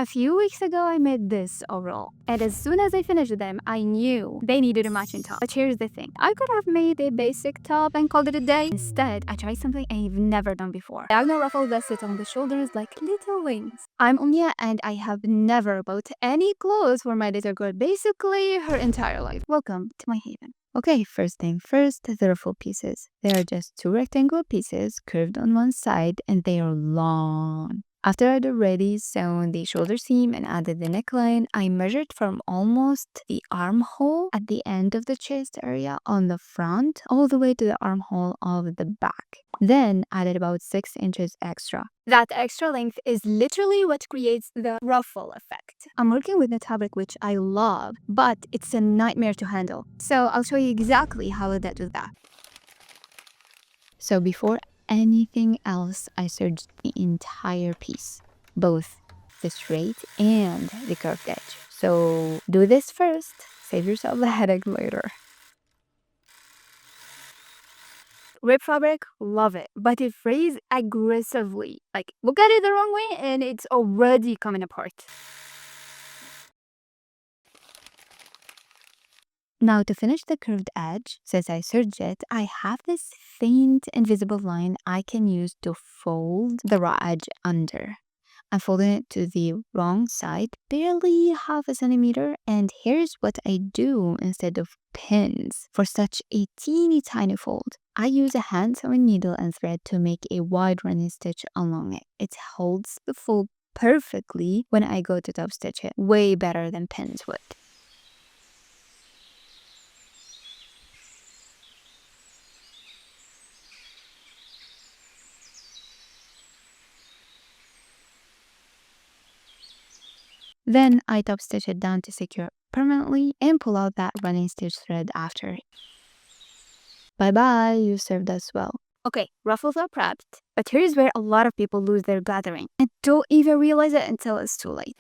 A few weeks ago, I made this overall, and as soon as I finished them, I knew they needed a matching top. But here's the thing, I could have made a basic top and called it a day. Instead, I tried something I've never done before. Diagonal ruffle that sit on the shoulders like little wings. I'm Unya, and I have never bought any clothes for my little girl basically her entire life. Welcome to my haven. Okay, first thing first, the ruffle pieces. They are just two rectangular pieces curved on one side, and they are long. After I'd already sewn the shoulder seam and added the neckline, I measured from almost the armhole at the end of the chest area on the front all the way to the armhole of the back. Then added about 6 inches extra. That extra length is literally what creates the ruffle effect. I'm working with a fabric which I love, but it's a nightmare to handle. So I'll show you exactly how I do that. So before anything else, I serged the entire piece, both the straight and the curved edge. So do this first, save yourself the headache later. Rib fabric, love it, but it frays aggressively. Like, look at it the wrong way and it's already coming apart. Now to finish the curved edge, since I serged it, I have this faint invisible line I can use to fold the raw edge under. I'm folding it to the wrong side, barely half a centimeter, and here's what I do instead of pins for such a teeny tiny fold. I use a hand sewn needle and thread to make a wide running stitch along it. It holds the fold perfectly when I go to top stitch it, way better than pins would. Then I top stitch it down to secure it permanently and pull out that running stitch thread after. Bye bye, you served us well. Okay, ruffles are prepped, but here's where a lot of people lose their gathering and don't even realize it until it's too late.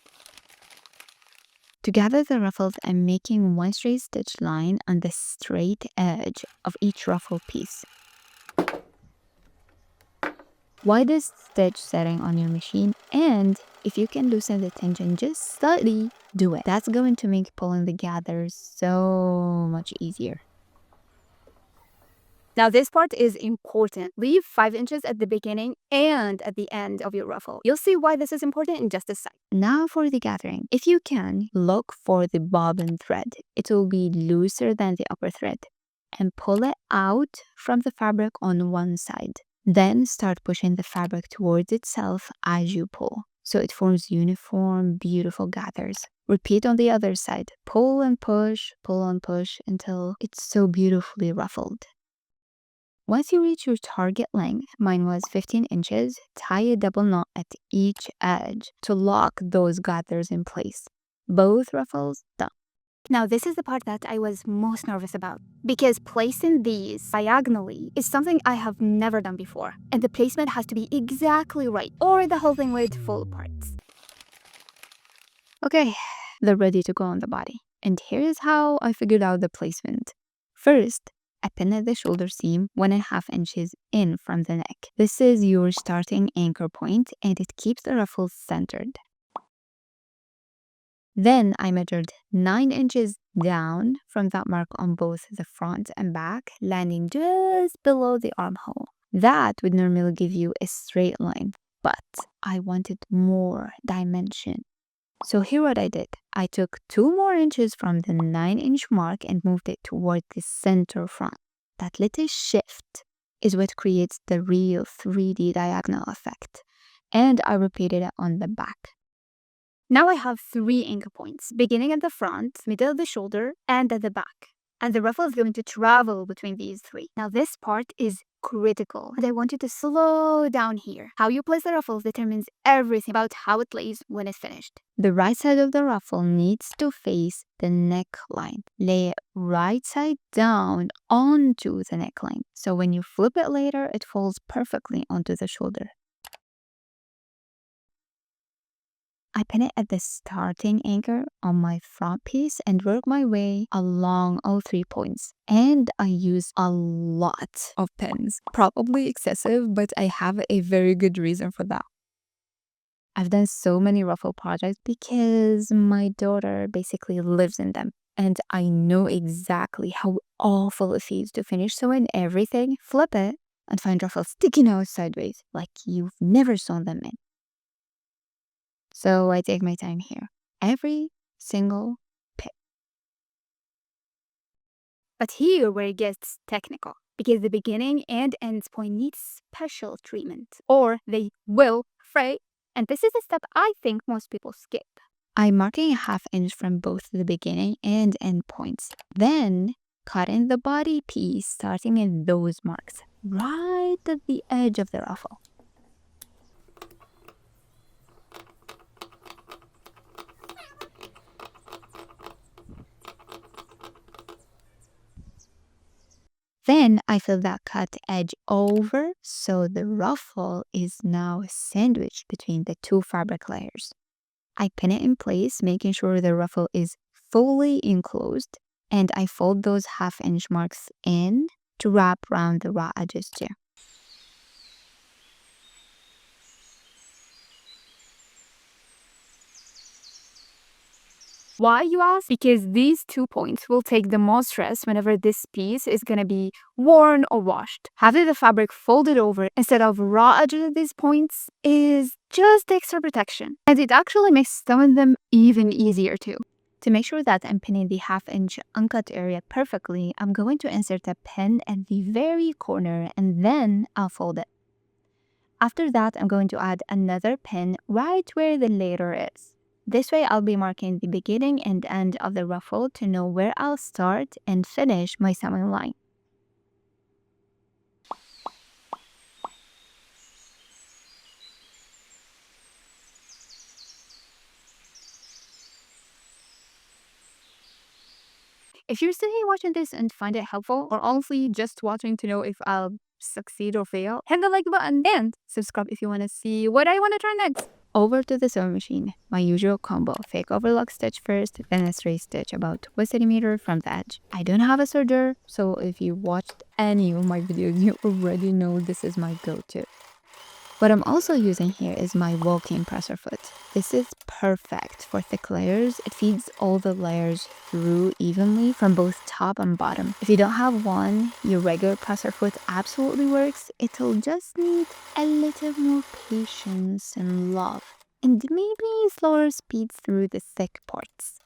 To gather the ruffles, I'm making one straight stitch line on the straight edge of each ruffle piece. Widest stitch setting on your machine, and if you can loosen the tension just slightly, do it. That's going to make pulling the gathers so much easier. Now this part is important. Leave 5 inches at the beginning and at the end of your ruffle. You'll see why this is important in just a sec. Now for the gathering. If you can, look for the bobbin thread. It will be looser than the upper thread. And pull it out from the fabric on one side. Then start pushing the fabric towards itself as you pull, so it forms uniform, beautiful gathers. Repeat on the other side. Pull and push until it's so beautifully ruffled. Once you reach your target length, mine was 15 inches, tie a double knot at each edge to lock those gathers in place. Both ruffles done. Now this is the part that I was most nervous about, because placing these diagonally is something I have never done before, and the placement has to be exactly right or the whole thing would fall apart. Okay, they're ready to go on the body, and here's how I figured out the placement. First, I pin at the shoulder seam 1.5 inches in from the neck. This is your starting anchor point and it keeps the ruffles centered. Then I measured 9 inches down from that mark on both the front and back, landing just below the armhole. That would normally give you a straight line, but I wanted more dimension. So here what I did. I took 2 more inches from the 9-inch mark and moved it toward the center front. That little shift is what creates the real 3D diagonal effect. And I repeated it on the back. Now I have 3 anchor points, beginning at the front, middle of the shoulder, and at the back. And the ruffle is going to travel between these 3. Now this part is critical, and I want you to slow down here. How you place the ruffles determines everything about how it lays when it's finished. The right side of the ruffle needs to face the neckline. Lay it right side down onto the neckline. So when you flip it later, it falls perfectly onto the shoulder. I pin it at the starting anchor on my front piece and work my way along all 3 points. And I use a lot of pins. Probably excessive, but I have a very good reason for that. I've done so many ruffle projects because my daughter basically lives in them. And I know exactly how awful it feels to finish sewing everything, flip it, and find ruffles sticking out sideways like you've never sewn them in. So I take my time here. Every single pit. But here where it gets technical, because the beginning and end point need special treatment, or they will fray. And this is a step I think most people skip. I'm marking a ½ inch from both the beginning and end points. Then cutting the body piece starting in those marks, right at the edge of the ruffle. Then I flip that cut edge over so the ruffle is now sandwiched between the two fabric layers. I pin it in place, making sure the ruffle is fully enclosed, and I fold those ½ inch marks in to wrap around the raw edges too. Why, you ask? Because these 2 points will take the most stress whenever this piece is going to be worn or washed. Having the fabric folded over instead of raw edges at these points is just extra protection. And it actually makes some of them even easier too. To make sure that I'm pinning the ½ inch uncut area perfectly, I'm going to insert a pin at the very corner and then I'll fold it. After that, I'm going to add another pin right where the layer is. This way, I'll be marking the beginning and end of the ruffle to know where I'll start and finish my sewing line. If you're sitting watching this and find it helpful, or honestly just watching to know if I'll succeed or fail, hit the like button and subscribe if you want to see what I want to try next. Over to the sewing machine. My usual combo: fake overlock stitch first, then a straight stitch about 1 centimeter from the edge. I don't have a serger, so if you watched any of my videos, you already know this is my go-to. What I'm also using here is my walking presser foot. This is perfect for thick layers. It feeds all the layers through evenly from both top and bottom. If you don't have one, your regular presser foot absolutely works. It'll just need a little more patience and love, and maybe slower speed through the thick parts.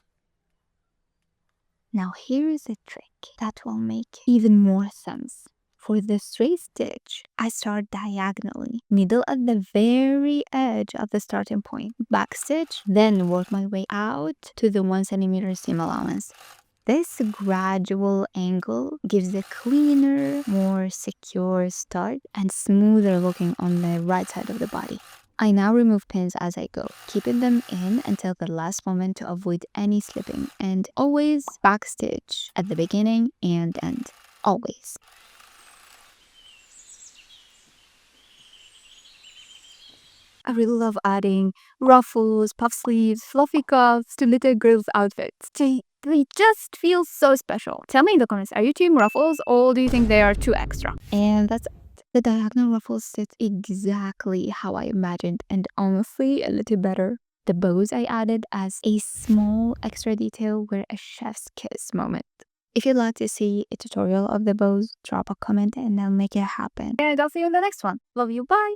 Now here's a trick that will make even more sense. For the straight stitch, I start diagonally, needle at the very edge of the starting point, backstitch, then work my way out to the 1 centimeter seam allowance. This gradual angle gives a cleaner, more secure start and smoother looking on the right side of the body. I now remove pins as I go, keeping them in until the last moment to avoid any slipping, and always backstitch at the beginning and end, always. I really love adding ruffles, puff sleeves, fluffy cuffs to little girls' outfits. They just feel so special. Tell me in the comments, are you team ruffles or do you think they are too extra? And that's it. The diagonal ruffles sit exactly how I imagined, and honestly a little better. The bows I added as a small extra detail were a chef's kiss moment. If you'd like to see a tutorial of the bows, drop a comment and I'll make it happen. And I'll see you in the next one. Love you, bye!